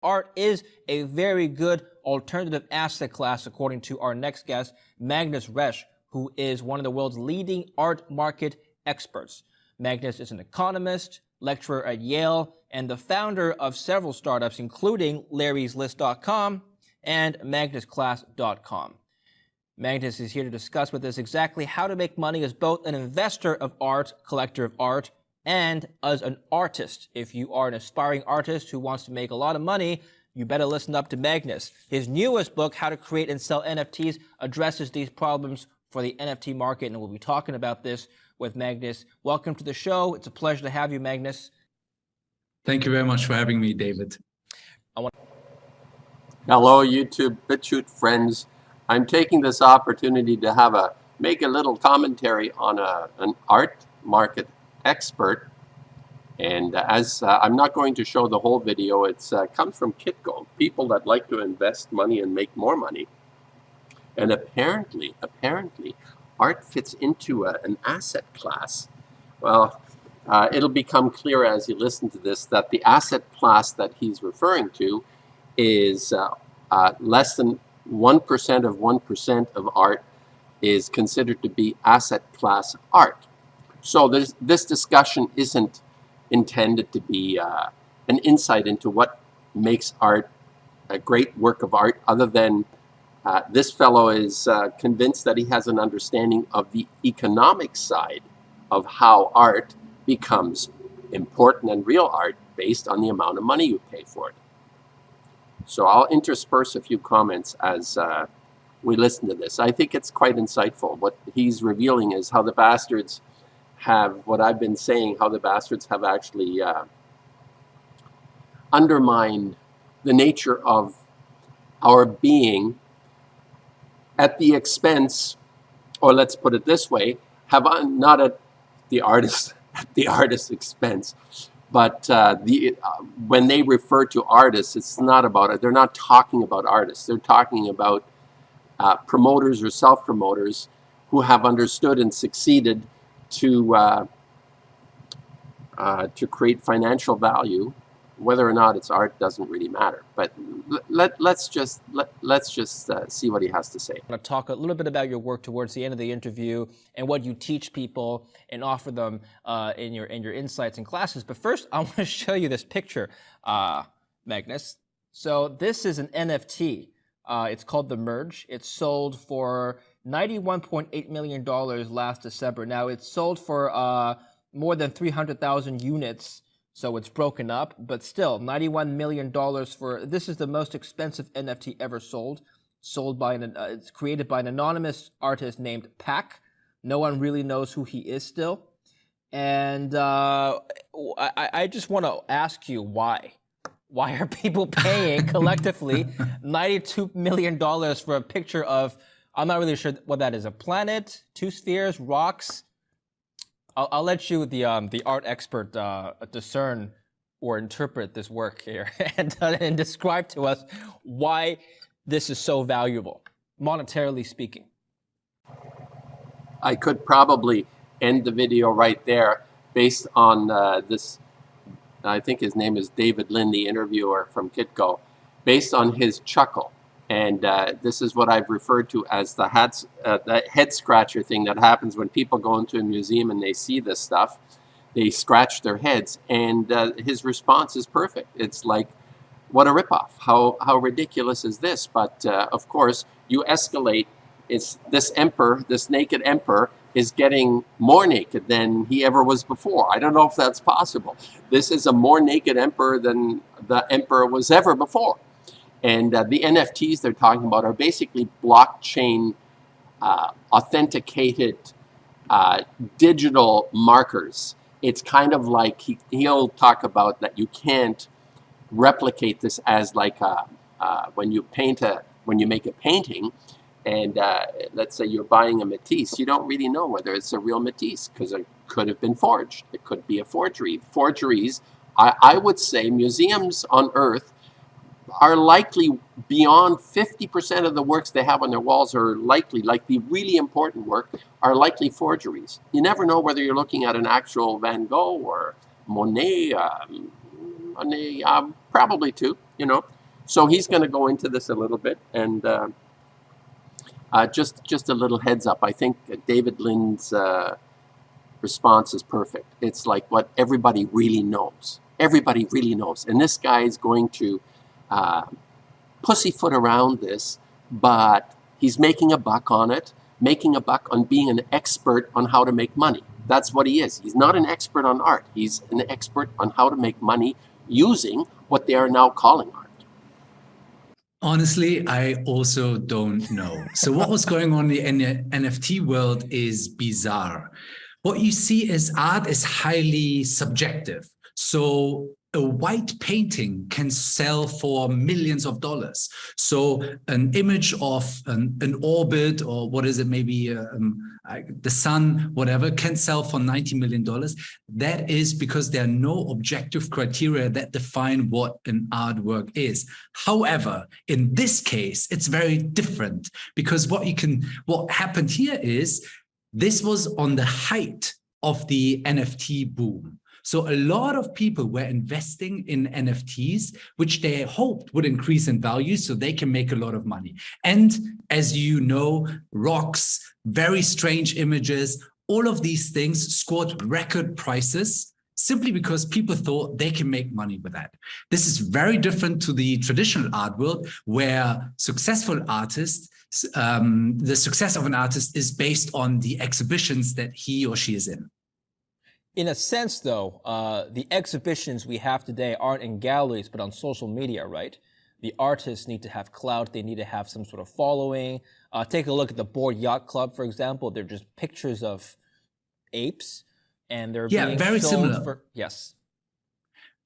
art is a very good alternative asset class, according to our next guest, Magnus Resch, who is one of the world's leading art market experts. Magnus is an economist, lecturer at Yale, and the founder of several startups, including Larry'sList.com and MagnusClass.com. Magnus is here to discuss with us exactly how to make money as both an investor of art, collector of art, and as an artist. If you are an aspiring artist who wants to make a lot of money, you better listen up to Magnus. His newest book, How to Create and Sell NFTs, addresses these problems for the NFT market, and we'll be talking about this with Magnus. Welcome to the show. It's a pleasure to have you, Magnus. Thank you very much for having me, David. Hello, YouTube BitChute friends. I'm taking this opportunity to make a little commentary on an art market expert. And as I'm not going to show the whole video, it comes from Kitco, people that like to invest money and make more money. And apparently, art fits into an asset class. Well, it'll become clear as you listen to this that the asset class that he's referring to is less than 1% of 1% of art is considered to be asset class art. So this discussion isn't intended to be an insight into what makes art a great work of art, other than this fellow is convinced that he has an understanding of the economic side of how art becomes important and real art based on the amount of money you pay for it. So I'll intersperse a few comments as we listen to this. I think it's quite insightful. What he's revealing is how the bastards have, what I've been saying, how the bastards have actually undermined the nature of our being at the expense, or let's put it this way, not at the artist's expense, but when they refer to artists, it's not about it. They're not talking about artists. They're talking about promoters or self-promoters who have understood and succeeded to create financial value. Whether or not it's art doesn't really matter. But let's just see what he has to say. I want to talk a little bit about your work towards the end of the interview and what you teach people and offer them in your insights and classes. But first, I want to show you this picture, Magnus. So this is an NFT. It's called The Merge. It sold for $91.8 million last December. Now, it's sold for more than 300,000 units. So it's broken up, but still, $91 million for, this is the most expensive NFT ever sold. It's created by an anonymous artist named Pack. No one really knows who he is still. And I just want to ask you why. Why are people paying collectively $92 million for a picture of, I'm not really sure what that is, a planet, two spheres, rocks? I'll let you, the art expert, discern or interpret this work here and describe to us why this is so valuable, monetarily speaking. I could probably end the video right there based on this. I think his name is David Lin, the interviewer from Kitco, based on his chuckle. And this is what I've referred to as the head scratcher thing that happens when people go into a museum and they see this stuff. They scratch their heads, and his response is perfect. It's like, what a ripoff. How ridiculous is this? But of course, you escalate. It's this emperor, this naked emperor, is getting more naked than he ever was before. I don't know if that's possible. This is a more naked emperor than the emperor was ever before. And the NFTs they're talking about are basically blockchain authenticated digital markers. It's kind of like he'll talk about that you can't replicate this as like when you make a painting, and let's say you're buying a Matisse, you don't really know whether it's a real Matisse because it could have been forged. It could be a forgery. Forgeries, I would say, museums on Earth are likely beyond 50% of the works they have on their walls are likely, like the really important work, are likely forgeries. You never know whether you're looking at an actual Van Gogh or Monet, probably too, you know. So he's going to go into this a little bit, and just a little heads up. I think David Lynn's response is perfect. It's like what everybody really knows. Everybody really knows, and this guy is going to pussyfoot around this, but he's making a buck on it, making a buck on being an expert on how to make money. That's what he is. He's not an expert on art. He's an expert on how to make money using what they are now calling art. Honestly, I also don't know. So what was going on in the NFT world is bizarre. What you see is art is highly subjective. So a white painting can sell for millions of dollars. So an image of an orbit, or what is it, maybe the sun, whatever, can sell for $90 million. That is because there are no objective criteria that define what an artwork is. However, in this case, it's very different, because what happened here is this was on the height of the NFT boom. So a lot of people were investing in NFTs, which they hoped would increase in value so they can make a lot of money. And as you know, rocks, very strange images, all of these things scored record prices simply because people thought they can make money with that. This is very different to the traditional art world, where successful artists, the success of an artist is based on the exhibitions that he or she is in. In a sense, though, the exhibitions we have today aren't in galleries, but on social media, right? The artists need to have clout. They need to have some sort of following. Take a look at the Bored Yacht Club, for example. They're just pictures of apes, and they're being very sold similar. for, yes.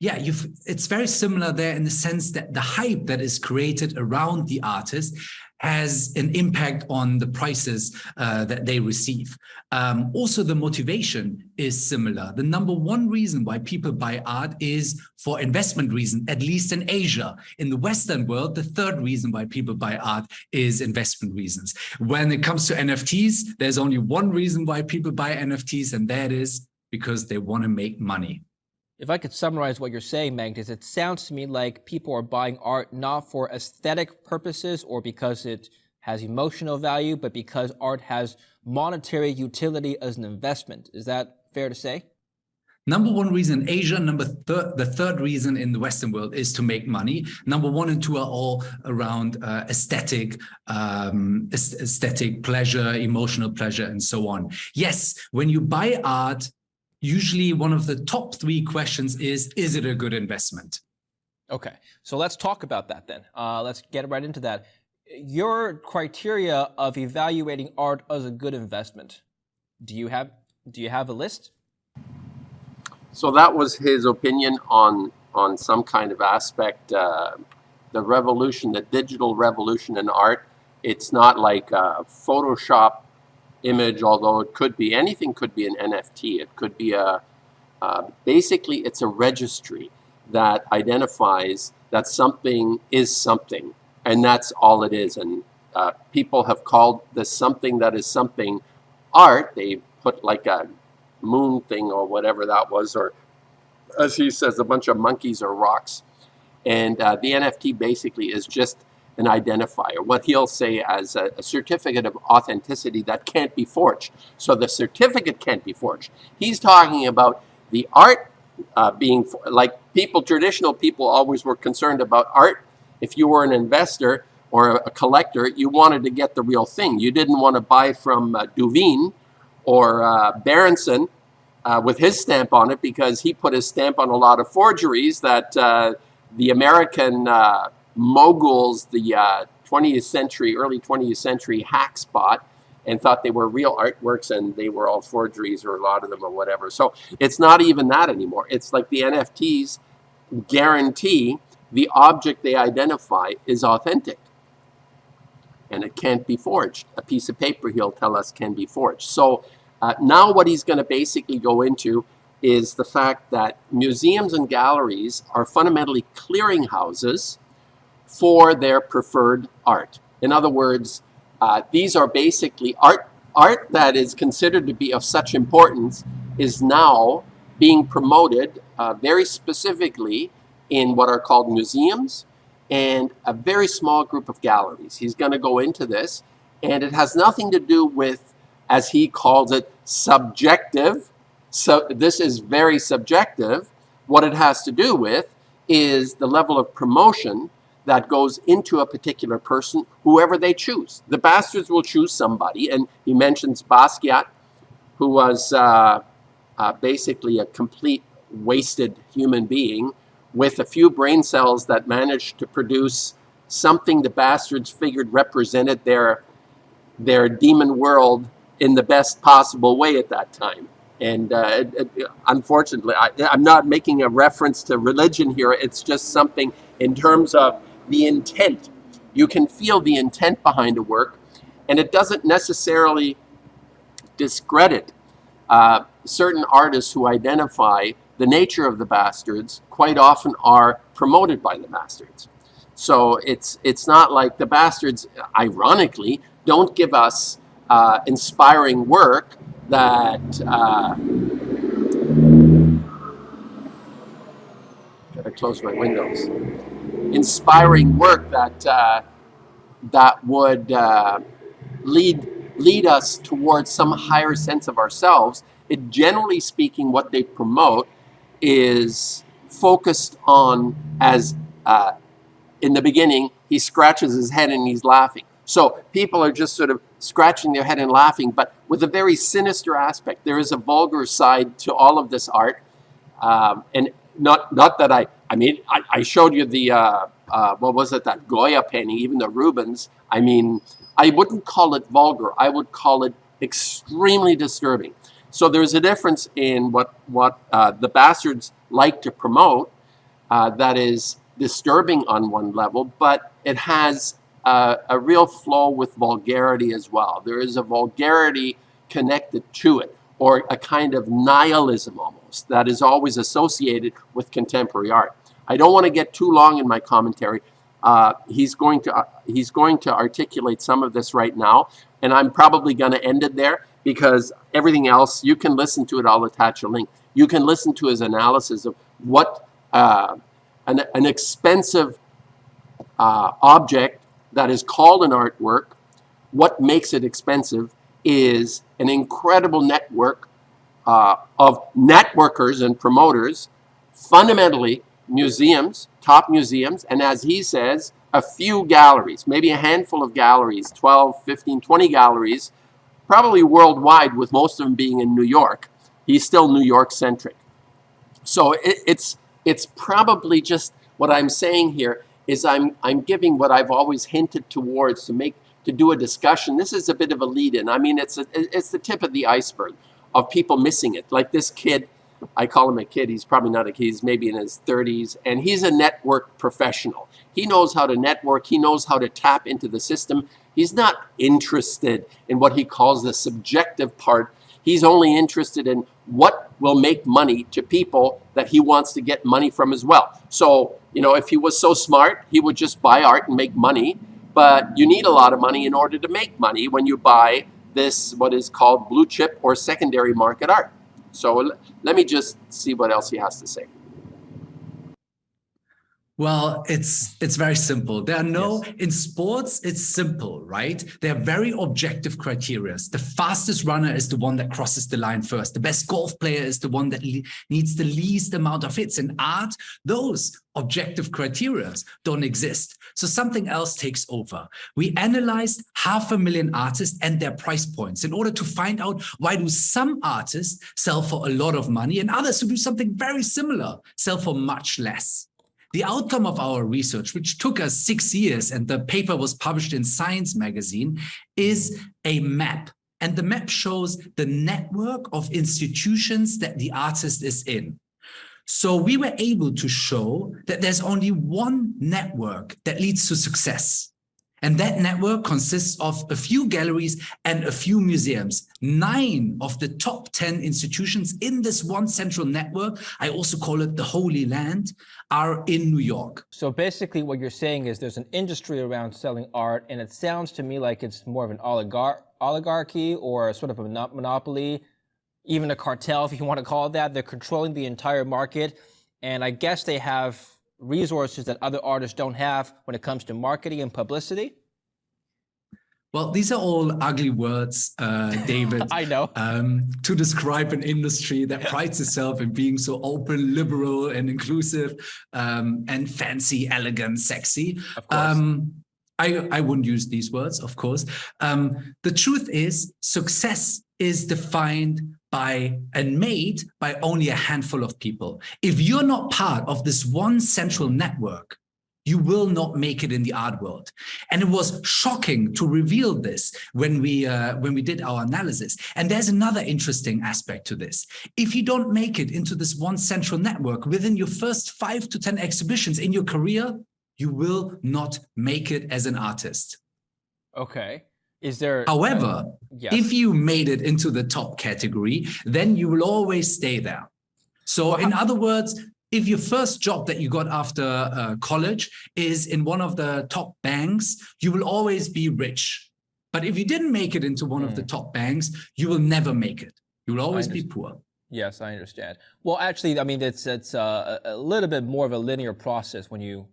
Yeah, it's very similar there in the sense that the hype that is created around the artist has an impact on the prices that they receive. Also, the motivation is similar. The number one reason why people buy art is for investment reason, at least in Asia. In the Western world, the third reason why people buy art is investment reasons. When it comes to NFTs, there's only one reason why people buy NFTs, and that is because they want to make money. If I could summarize what you're saying, Magnus, it sounds to me like people are buying art not for aesthetic purposes or because it has emotional value, but because art has monetary utility as an investment. Is that fair to say? Number one reason in Asia, the third reason in the Western world is to make money. Number one and two are all around aesthetic pleasure, emotional pleasure, and so on. Yes, when you buy art, usually one of the top three questions is it a good investment? Okay, so let's talk about that then. Let's get right into that. Your criteria of evaluating art as a good investment, do you have a list? So that was his opinion on some kind of aspect, the revolution, the digital revolution in art. It's not like Photoshop image, although it could be, anything could be an NFT. It could be basically it's a registry that identifies that something is something, and that's all it is. And people have called this something that is something art. They put like a moon thing or whatever that was, or as he says, a bunch of monkeys or rocks. And the NFT basically is just an identifier, what he'll say as a certificate of authenticity that can't be forged. So the certificate can't be forged. He's talking about the art being, like traditional people always were concerned about art. If you were an investor or a collector, you wanted to get the real thing. You didn't want to buy from Duveen or Berenson with his stamp on it, because he put his stamp on a lot of forgeries that the American moguls, the 20th century, early 20th century hacks bought and thought they were real artworks, and they were all forgeries, or a lot of them, or whatever. So it's not even that anymore. It's like the NFTs guarantee the object they identify is authentic, and it can't be forged. A piece of paper, he'll tell us, can be forged. So now what he's going to basically go into is the fact that museums and galleries are fundamentally clearinghouses for their preferred art. In other words, these are basically art that is considered to be of such importance is now being promoted very specifically in what are called museums and a very small group of galleries. He's going to go into this, and it has nothing to do with, as he calls it, subjective. So this is very subjective. What it has to do with is the level of promotion that goes into a particular person, whoever they choose. The bastards will choose somebody, and he mentions Basquiat, who was basically a complete wasted human being with a few brain cells that managed to produce something the bastards figured represented their demon world in the best possible way at that time. And unfortunately, I'm not making a reference to religion here. It's just something in terms of the intent. You can feel the intent behind a work, and it doesn't necessarily discredit certain artists who identify the nature of the bastards. Quite often are promoted by the bastards. So it's not like the bastards, ironically, don't give us inspiring work that gotta close my windows. Inspiring work that that would lead us towards some higher sense of ourselves. It, generally speaking, what they promote is focused on, as in the beginning, he scratches his head and he's laughing. So people are just sort of scratching their head and laughing, but with a very sinister aspect. There is a vulgar side to all of this art. And not that I mean, I showed you the, what was it, that Goya painting, even the Rubens. I mean, I wouldn't call it vulgar. I would call it extremely disturbing. So there's a difference in what the bastards like to promote that is disturbing on one level, but it has a real flow with vulgarity as well. There is a vulgarity connected to it, or a kind of nihilism almost that is always associated with contemporary art. I don't want to get too long in my commentary. He's going to articulate some of this right now, and I'm probably going to end it there, because everything else, you can listen to it. I'll attach a link. You can listen to his analysis of what an expensive object that is called an artwork, what makes it expensive is an incredible network of networkers and promoters, fundamentally museums, top museums, and as he says, a few galleries, maybe a handful of galleries, 12, 15, 20 galleries, probably worldwide, with most of them being in New York. He's still New York centric. So it's probably just what I'm saying here is I'm giving what I've always hinted towards to do a discussion. This is a bit of a lead-in. I mean, it's the tip of the iceberg of people missing it. Like this kid, I call him a kid. He's probably not a kid. He's maybe in his 30s, and he's a network professional. He knows how to network. He knows how to tap into the system. He's not interested in what he calls the subjective part. He's only interested in what will make money to people that he wants to get money from as well. So, if he was so smart, he would just buy art and make money. But you need a lot of money in order to make money when you buy this, what is called blue chip or secondary market art. So let me just see what else he has to say. Well, it's very simple. There are no, in sports, it's simple, right? There are very objective criteria. The fastest runner is the one that crosses the line first. The best golf player is the one that needs the least amount of hits. In art, those objective criteria don't exist. So something else takes over. We analyzed 500,000 artists and their price points in order to find out why do some artists sell for a lot of money and others who do something very similar sell for much less. The outcome of our research, which took us 6 years, and the paper was published in Science magazine, is a map. And the map shows the network of institutions that the artist is in. So we were able to show that there's only one network that leads to success. And that network consists of a few galleries and a few museums. 9 of the top 10 institutions in this one central network, I also call it the Holy Land, are in New York. So basically what you're saying is there's an industry around selling art, and it sounds to me like it's more of an oligarchy or sort of a monopoly, even a cartel, if you want to call it that. They're controlling the entire market, and I guess they have resources that other artists don't have when it comes to marketing and publicity? Well, these are all ugly words, David, I know. to describe an industry that prides itself in being so open, liberal, and inclusive, and fancy, elegant, sexy. Of course. I wouldn't use these words, of course. The truth is, success is defined by and made by only a handful of people. If you're not part of this one central network, you will not make it in the art world. And it was shocking to reveal this when we did our analysis. And there's another interesting aspect to this. If you don't make it into this one central network within your first 5 to 10 exhibitions in your career, you will not make it as an artist. Okay. Is there... However, yes. if you made it into the top category, then you will always stay there. So in other words, if your first job that you got after college is in one of the top banks, you will always be rich. But if you didn't make it into one of the top banks, you will never make it. You will always be poor. Yes, I understand. Well, actually, I mean, it's a little bit more of a linear process when you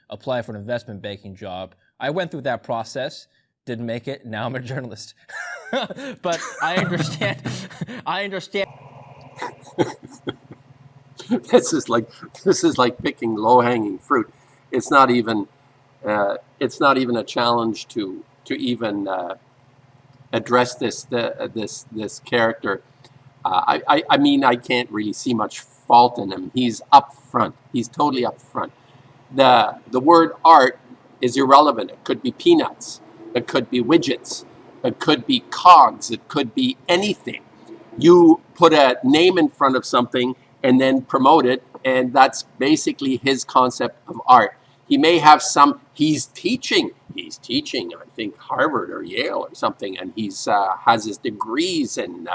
apply for an investment banking job. I went through that process, didn't make it. Now I'm a journalist. But I understand. I understand. This is like picking low-hanging fruit. It's not even a challenge to even address this character. I mean, I can't really see much fault in him. He's upfront. He's totally upfront. The word art is irrelevant. It could be peanuts. It could be widgets. It could be cogs. It could be anything. You put a name in front of something and then promote it, and that's basically his concept of art. He may have he's teaching, I think, Harvard or Yale or something, and he's has his degrees in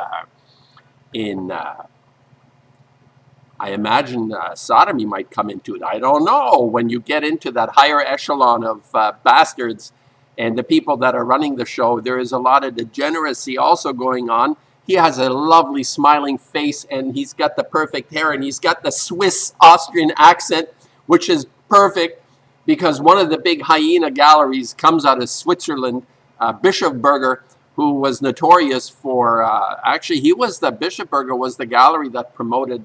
I imagine sodomy might come into it. I don't know. When you get into that higher echelon of bastards and the people that are running the show, there is a lot of degeneracy also going on. He has a lovely smiling face, and he's got the perfect hair, and he's got the Swiss-Austrian accent, which is perfect because one of the big hyena galleries comes out of Switzerland, Bischofberger, who was notorious for, actually, Bischofberger was the gallery that promoted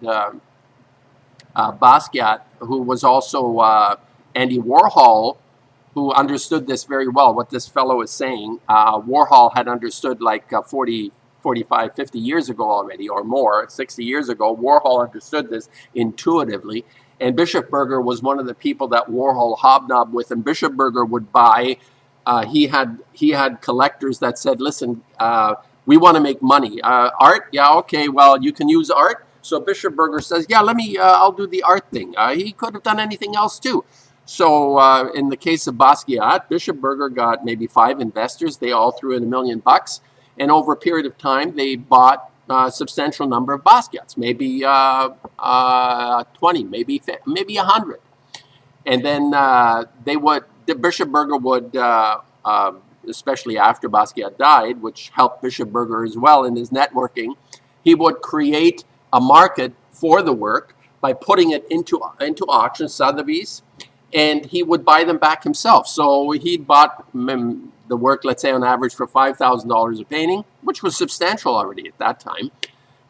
Basquiat, who was also Andy Warhol, who understood this very well, what this fellow is saying. Warhol had understood like 45, 50 years ago already, or more, 60 years ago. Warhol understood this intuitively. And Bischofberger was one of the people that Warhol hobnobbed with, and Bischofberger would buy. He had collectors that said, listen, we want to make money. Art? Yeah, okay, well, you can use art. So Bischofberger says, yeah, I'll do the art thing. He could have done anything else too. So in the case of Basquiat, Bischofberger got maybe 5 investors. They all threw in $1 million. And over a period of time, they bought a substantial number of Basquiats, maybe 20, maybe 100. And then Bischofberger would, especially after Basquiat died, which helped Bischofberger as well in his networking, he would create a market for the work by putting it into auctions, Sotheby's, and he would buy them back himself. So he'd bought the work, let's say on average, for $5,000 a painting, which was substantial already at that time.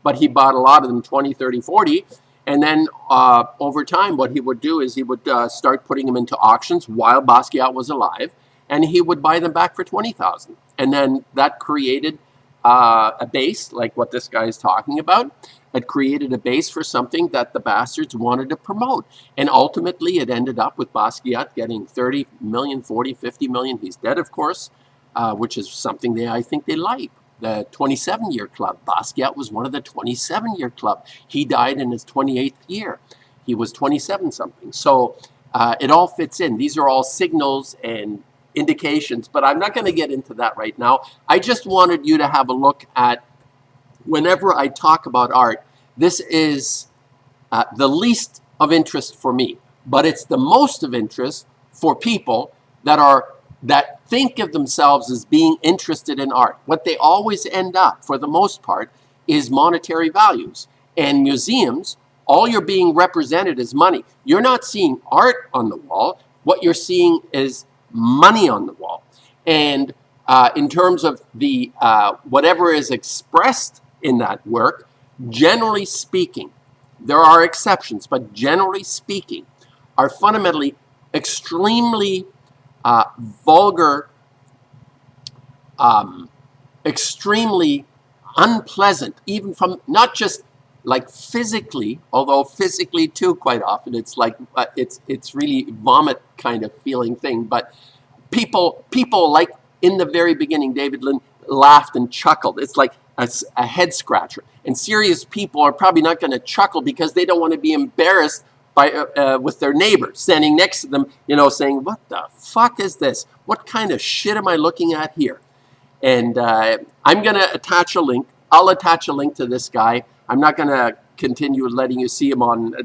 But he bought a lot of them, 20, 30, 40. And then over time, what he would do is he would start putting them into auctions while Basquiat was alive, and he would buy them back for $20,000. And then that created a base, like what this guy is talking about. It created a base for something that the bastards wanted to promote. And ultimately, it ended up with Basquiat getting 30 million, 40, 50 million. He's dead, of course, which is something I think they like. The 27-year club. Basquiat was one of the 27-year club. He died in his 28th year. He was 27-something. So it all fits in. These are all signals and indications, but I'm not going to get into that right now. I just wanted you to have a look at, whenever I talk about art, this is the least of interest for me, but it's the most of interest for people that think of themselves as being interested in art. What they always end up, for the most part, is monetary values. And museums all you're being represented is money. You're not seeing art on the wall. What you're seeing is money on the wall. And in terms of the whatever is expressed in that work, generally speaking, there are exceptions, but generally speaking, are fundamentally extremely vulgar, extremely unpleasant, even from not just like physically, although physically too quite often it's like it's really vomit kind of feeling thing. But people like in the very beginning, David Lynn laughed and chuckled. It's like a head scratcher. And serious people are probably not going to chuckle because they don't want to be embarrassed by with their neighbor standing next to them, you know, saying, "What the fuck is this? What kind of shit am I looking at here?" And I'm going to attach a link. I'll attach a link to this guy. I'm not going to continue letting you see him on.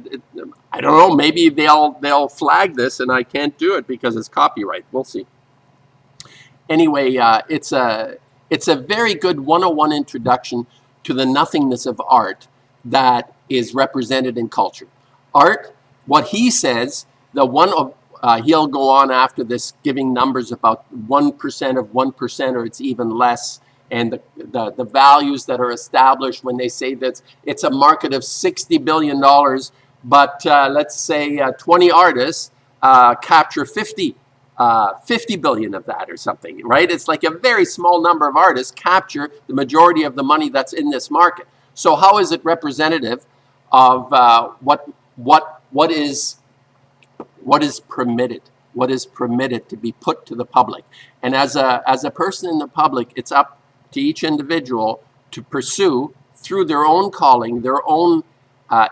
I don't know. Maybe they'll flag this, and I can't do it because it's copyright. We'll see. Anyway, it's a very good 101 introduction to the nothingness of art that is represented in culture. Art, what he says, the one of he'll go on after this giving numbers about 1% of 1%, or it's even less, and the values that are established when they say that it's a market of $60 billion, but let's say 20 artists capture 50 billion of that or something, right? It's like a very small number of artists capture the majority of the money that's in this market. So how is it representative of what is permitted? What is permitted to be put to the public? And as a person in the public, it's up to each individual to pursue through their own calling, their own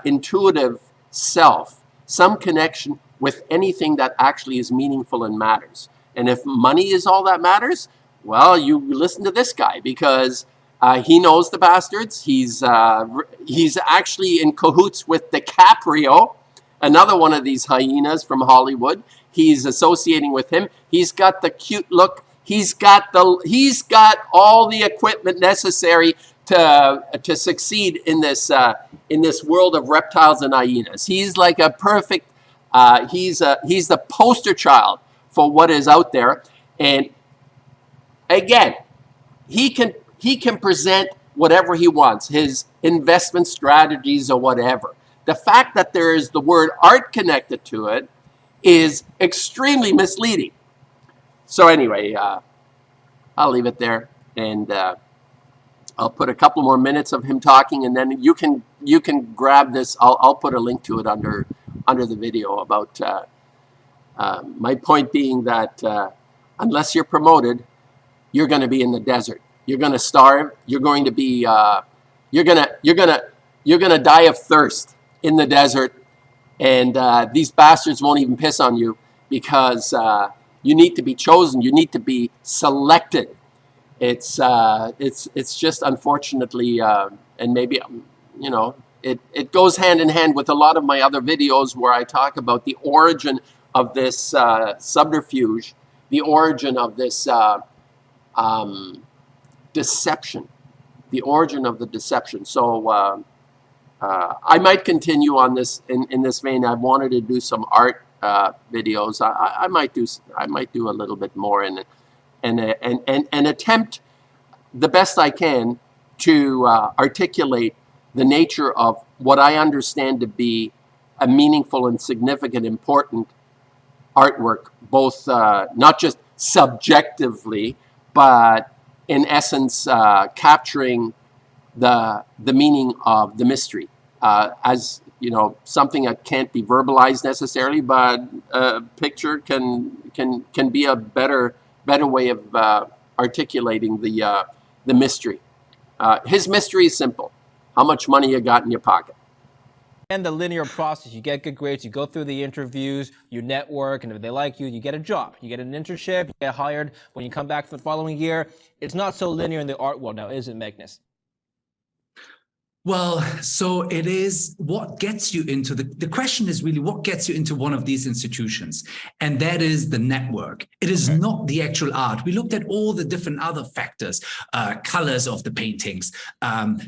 intuitive self, some connection with anything that actually is meaningful and matters. And if money is all that matters, well, you listen to this guy because he knows the bastards. He's actually in cahoots with DiCaprio, another one of these hyenas from Hollywood. He's associating with him. He's got the cute look. He's got all the equipment necessary to succeed in this world of reptiles and hyenas. He's like a perfect. He's the poster child for what is out there. And again, he can present whatever he wants, his investment strategies or whatever. The fact that there is the word art connected to it is extremely misleading. So anyway, I'll leave it there, and I'll put a couple more minutes of him talking, and then you can grab this. I'll put a link to it under the video about my point being that unless you're promoted, you're going to be in the desert. You're going to starve. You're going to be you're gonna die of thirst in the desert, and these bastards won't even piss on you because you need to be chosen. You need to be selected. It's just unfortunately, and maybe you know, it goes hand in hand with a lot of my other videos where I talk about the origin of this subterfuge, the origin of this deception, the origin of the deception. So I might continue on this in this vein. I wanted to do some art videos. I might do a little bit more and attempt the best I can to articulate the nature of what I understand to be a meaningful and significant, important artwork, both not just subjectively, but in essence capturing the meaning of the mystery as, you know, something that can't be verbalized necessarily, but a picture can be a better way of articulating the mystery. His mystery is simple: how much money you got in your pocket. And the linear process, you get good grades, you go through the interviews, you network, and if they like you, you get a job. You get an internship, you get hired. When you come back for the following year, it's not so linear in the art world now, is it, Magnus? Well, so it is what gets you into the question is really what gets you into one of these institutions. And that is the network. It is not the actual art. We looked at all the different other factors, colors of the paintings,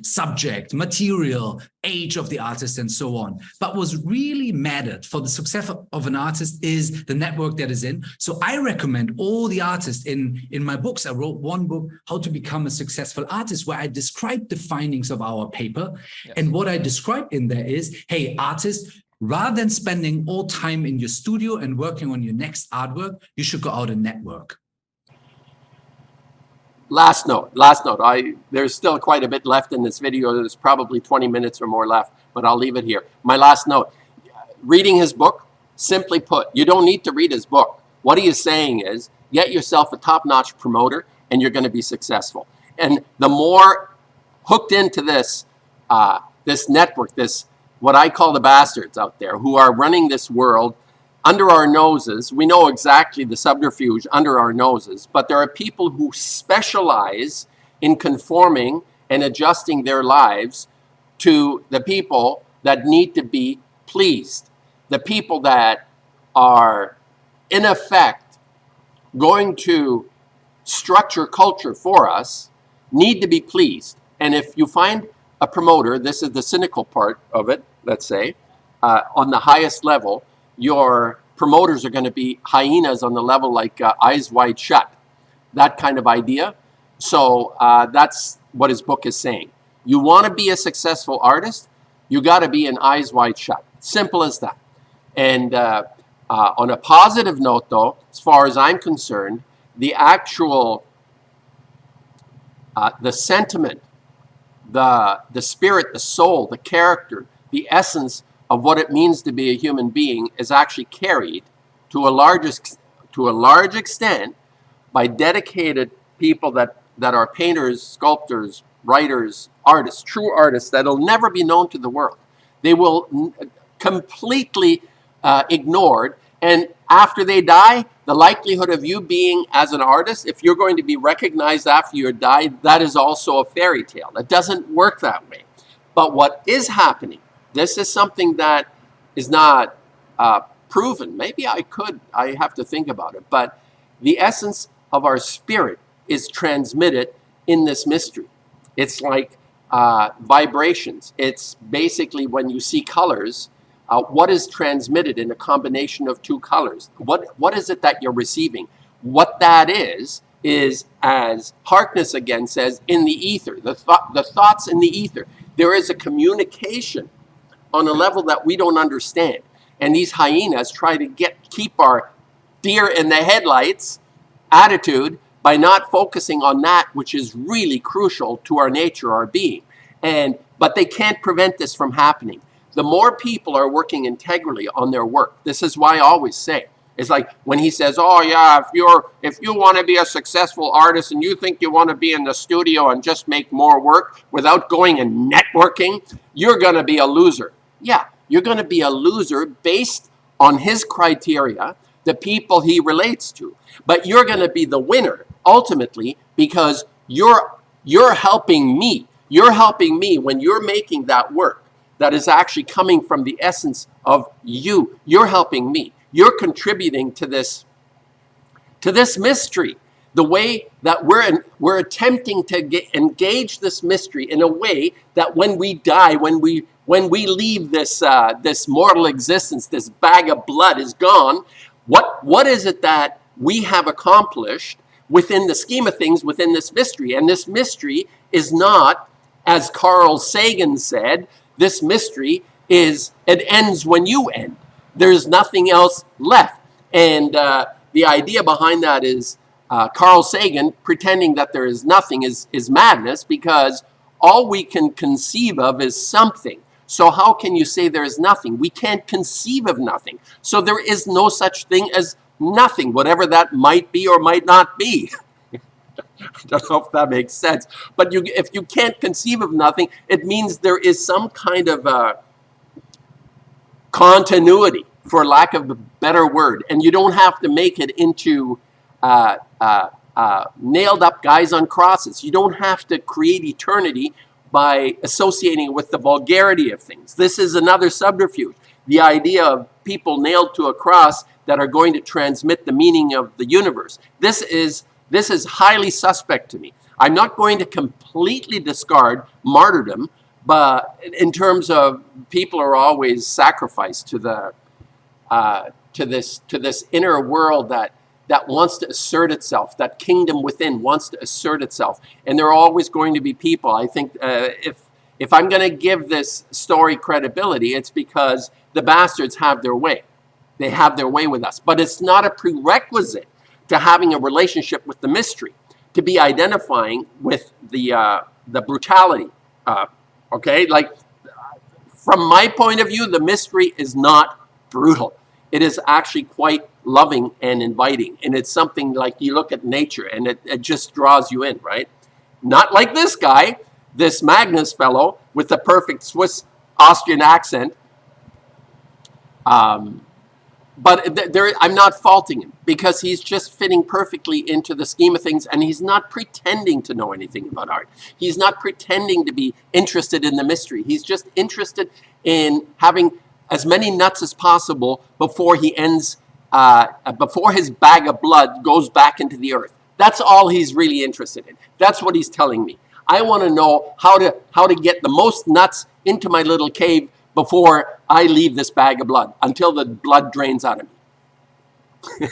subject, material, age of the artist, and so on. But what's really mattered for the success of an artist is the network that is in. So I recommend all the artists in my books. I wrote one book, How to Become a Successful Artist, where I described the findings of our paper. Yes. And what I described in there is, hey, artists, rather than spending all time in your studio and working on your next artwork, you should go out and network. Last note. There's still quite a bit left in this video. There's probably 20 minutes or more left, but I'll leave it here. My last note, reading his book, simply put, you don't need to read his book. What he is saying is, get yourself a top-notch promoter and you're going to be successful. And the more hooked into this network, this what I call the bastards out there who are running this world under our noses. We know exactly the subterfuge under our noses, but there are people who specialize in conforming and adjusting their lives to the people that need to be pleased. The people that are, in effect, going to structure culture for us need to be pleased. And if you find a promoter, this is the cynical part of it, let's say, on the highest level, your promoters are going to be hyenas on the level like eyes wide shut, that kind of idea. So that's what his book is saying. You want to be a successful artist, you got to be an eyes wide shut. Simple as that. And on a positive note, though, as far as I'm concerned, the actual, the sentiment, the spirit, the soul, the character, the essence of what it means to be a human being is actually carried to a large extent by dedicated people that are painters, sculptors, writers, artists, true artists that'll never be known to the world. They will completely ignored, and after they die, the likelihood of you being as an artist, if you're going to be recognized after you die, that is also a fairy tale. It doesn't work that way. But what is happening, this is something that is not proven. Maybe I have to think about it. But the essence of our spirit is transmitted in this mystery. It's like vibrations. It's basically when you see colors, what is transmitted in a combination of two colors? What is it that you're receiving? What that is, as Harkness again says, in the ether, the thoughts in the ether. There is a communication on a level that we don't understand. And these hyenas try to keep our deer in the headlights attitude by not focusing on that which is really crucial to our nature, our being. But they can't prevent this from happening. The more people are working integrally on their work, this is why I always say, it's like when he says, oh yeah, if you want to be a successful artist and you think you want to be in the studio and just make more work without going and networking, you're going to be a loser. Yeah, you're going to be a loser based on his criteria, the people he relates to. But you're going to be the winner ultimately because you're helping me. You're helping me when you're making that work that is actually coming from the essence of you. You're helping me. You're contributing to this mystery. The way that we're attempting to engage this mystery in a way that when we die, when we leave this mortal existence, this bag of blood is gone. What is it that we have accomplished within the scheme of things within this mystery? And this mystery is not, as Carl Sagan said, this mystery is, it ends when you end. There's nothing else left. And the idea behind that is Carl Sagan pretending that there is nothing is madness, because all we can conceive of is something. So how can you say there is nothing? We can't conceive of nothing. So there is no such thing as nothing, whatever that might be or might not be. I don't know if that makes sense. But if you can't conceive of nothing, it means there is some kind of continuity, for lack of a better word. And you don't have to make it into nailed up guys on crosses. You don't have to create eternity by associating it with the vulgarity of things. This is another subterfuge. The idea of people nailed to a cross that are going to transmit the meaning of the universe. This is highly suspect to me. I'm not going to completely discard martyrdom, but in terms of people are always sacrificed to the to this inner world that wants to assert itself, that kingdom within wants to assert itself, and there are always going to be people. I think if I'm going to give this story credibility, it's because the bastards have their way. They have their way with us, but it's not a prerequisite to having a relationship with the mystery, to be identifying with the brutality. Okay, like from my point of view, the mystery is not brutal. It is actually quite loving and inviting, and it's something like you look at nature and it just draws you in, right? Not like this guy, this Magnus fellow with the perfect Swiss Austrian accent. But I'm not faulting him, because he's just fitting perfectly into the scheme of things, and he's not pretending to know anything about art. He's not pretending to be interested in the mystery. He's just interested in having as many nuts as possible before he ends, before his bag of blood goes back into the earth. That's all he's really interested in. That's what he's telling me. I want to know how to get the most nuts into my little cave before I leave this bag of blood, until the blood drains out of me.